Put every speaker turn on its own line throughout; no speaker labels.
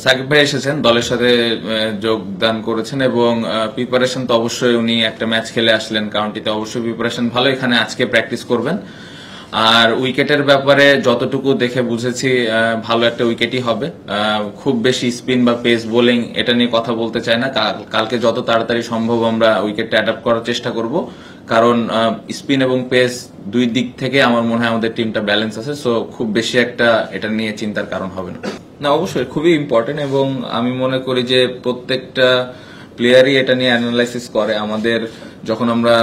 সাকিব ভাই এসেছেন, দলের সাথে যোগদান করেছেন এবং প্রিপারেশন তো অবশ্যই উনি একটা ম্যাচ খেলে আসলেন, কাউন্টিতে অবশ্যই প্রিপারেশন ভালো, এখানে আজকে প্র্যাকটিস করবেন। আর উইকেটের ব্যাপারে যতটুকু দেখে বুঝেছি ভালো একটা উইকেটই হবে। খুব বেশি স্পিন বা পেস বোলিং এটা নিয়ে কথা বলতে চাই না। কালকে যত তাড়াতাড়ি সম্ভব আমরা উইকেটটা অ্যাডাপ্ট করার চেষ্টা করব, কারণ স্পিন এবং পেস দুই দিক থেকে আমার মনে হয় আমাদের টিমটা ব্যালেন্স আছে। সো খুব বেশি একটা এটা নিয়ে চিন্তার কারণ হবে না। না, অবশ্যই খুবই ইম্পর্টেন্ট এবং আমি মনে করি যে প্রত্যেকটা প্লেয়ারই এটা নিয়ে অ্যানালাইসিস করে। যখন আমরা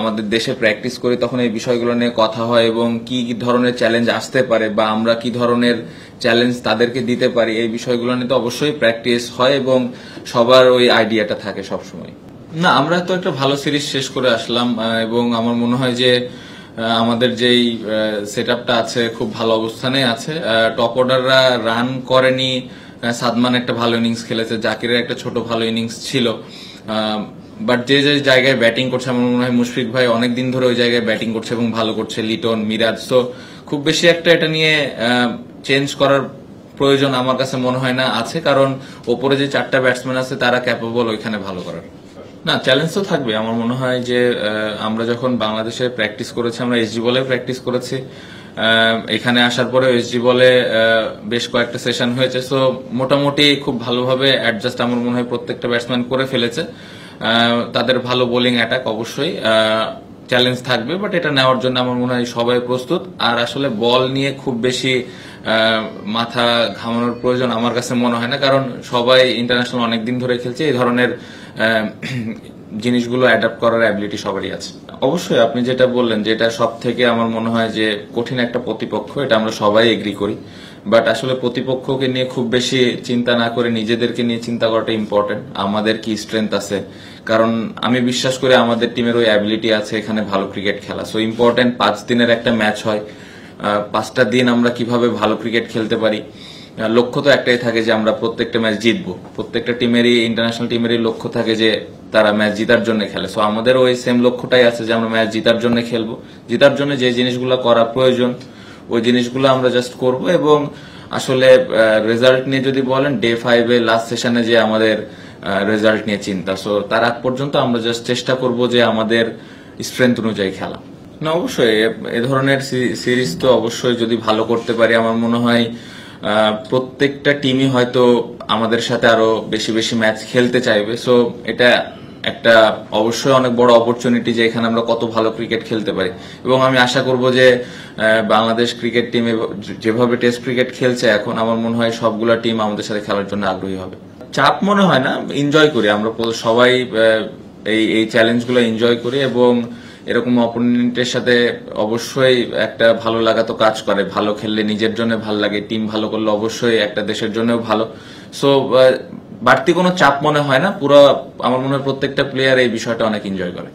আমাদের দেশে প্র্যাকটিস করি তখন এই বিষয়গুলো নিয়ে কথা হয় এবং কি ধরনের চ্যালেঞ্জ আসতে পারে বা আমরা কি ধরনের চ্যালেঞ্জ তাদেরকে দিতে পারি, এই বিষয়গুলো নিয়ে তো অবশ্যই প্র্যাকটিস হয় এবং সবার ওই আইডিয়াটা থাকে সবসময়। না, আমরা তো একটা ভালো সিরিজ শেষ করে আসলাম এবং আমার মনে হয় যে আমাদের যেই সেট আপটা আছে খুব ভালো অবস্থানে আছে। টপ অর্ডাররা রান করেনি, সাদমান একটা ভালো ইনিংস খেলেছে, জাকিরের একটা ছোট ভালো ইনিংস ছিল, বাট যে যে জায়গায় ব্যাটিং করছে আমার মনে হয় মুশফিক ভাই অনেকদিন ধরে ওই জায়গায় ব্যাটিং করছে এবং ভালো করছে, লিটন, মিরাজ। তো খুব বেশি একটা এটা নিয়ে চেঞ্জ করার প্রয়োজন আমার কাছে মনে হয় না আছে, কারণ ওপরে যে চারটা ব্যাটসম্যান আছে তারা ক্যাপেবল ওইখানে ভালো করার। না, চ্যালেঞ্জ তো থাকবে। আমার মনে হয় যে আমরা যখন বাংলাদেশে প্র্যাকটিস করেছি আমরা এসজি বলে প্র্যাকটিস করেছি, এখানে আসার পরে এসজি বলে বেশ কয়েকটা সেশন হয়েছে। সো মোটামুটি খুব ভালোভাবে অ্যাডজাস্ট আমার মনে হয় প্রত্যেকটা ব্যাটসম্যান করে ফেলেছে। তাদের ভালো বোলিং অ্যাটাক, অবশ্যই চ্যালেঞ্জ থাকবে, বাট এটা নেওয়ার জন্য আমার মনে হয় সবাই প্রস্তুত। আর আসলে বল নিয়ে খুব বেশি মাথা ঘামানোর প্রয়োজন আমার কাছে মনে হয় না, কারণ সবাই ইন্টারন্যাশনাল অনেকদিন ধরে খেলছে, এই ধরনের জিনিসগুলো অ্যাডাপ্ট করার অ্যাবিলিটি সবারই আছে। অবশ্যই আপনি যেটা বললেন যে এটা সব থেকে আমার মনে হয় যে কঠিন একটা প্রতিপক্ষ, এটা আমরা সবাই এগ্রি করি, বাট আসলে প্রতিপক্ষকে নিয়ে খুব বেশি চিন্তা না করে নিজেদেরকে নিয়ে চিন্তা করাটা ইম্পর্টেন্ট। আমাদের কি স্ট্রেংথ আছে, কারণ আমি বিশ্বাস করি আমাদের টিমের ওই অ্যাবিলিটি আছে এখানে ভালো ক্রিকেট খেলা। সো ইম্পর্টেন্ট 5 দিনের একটা ম্যাচ হয়, 5টা দিন আমরা কিভাবে ভালো ক্রিকেট খেলতে পারি। লক্ষ্য তো একটাই থাকে যে আমরা প্রত্যেকটা ম্যাচ জিতবো, প্রত্যেকটা টিমেরই ইন্টারন্যাশনাল টিমেরই লক্ষ্য থাকে যে তারা ম্যাচ জিতার জন্য খেলে। সো আমাদের ওই সেম লক্ষ্যটাই আছে যে আমরা ম্যাচ জিতার জন্য খেলবো, জিতার জন্য যে জিনিসগুলো করা প্রয়োজন ওই জিনিসগুলো আমরা জাস্ট করব। এবং আসলে রেজাল্ট নিয়ে যদি বলেন, ডে 5-এ লাস্ট সেশনে যে আমাদের রেজাল্ট নিয়ে চিন্তা, সো তার আগ পর্যন্ত আমরা জাস্ট চেষ্টা করব যে আমাদের স্ট্রেংথ অনুযায়ী খেলা। না, অবশ্যই এ ধরনের সিরিজ তো অবশ্যই যদি ভালো করতে পারি আমার মনে হয় প্রত্যেকটা টিমই হয়তো আমাদের সাথে আরো বেশি বেশি ম্যাচ খেলতে চাইবে। সো এটা একটা অবশ্যই অনেক বড় অপরচুনিটি যে এখানে আমরা কত ভালো ক্রিকেট খেলতে পারি, এবং আমি আশা করব যে বাংলাদেশ ক্রিকেট টিমে যেভাবে টেস্ট ক্রিকেট খেলছে এখন আমার মনে হয় সবগুলা টিম আমাদের সাথে খেলার জন্য আগ্রহী হবে। চাপ মনে হয় না, এনজয় করি আমরা সবাই, এই চ্যালেঞ্জগুলো এনজয় করি এবং এরকম অপোনেন্টের সাথে অবশ্যই একটা ভালো লাগা তো কাজ করে। ভালো খেললে নিজের জন্য ভালো লাগে, টিম ভালো করলে অবশ্যই একটা দেশের জন্যও ভালো। সো বাড়তি কোনো চাপ মনে হয় না, পুরো আমার মনে হয় প্রত্যেকটা প্লেয়ার এই বিষয়টা অনেক এনজয় করে।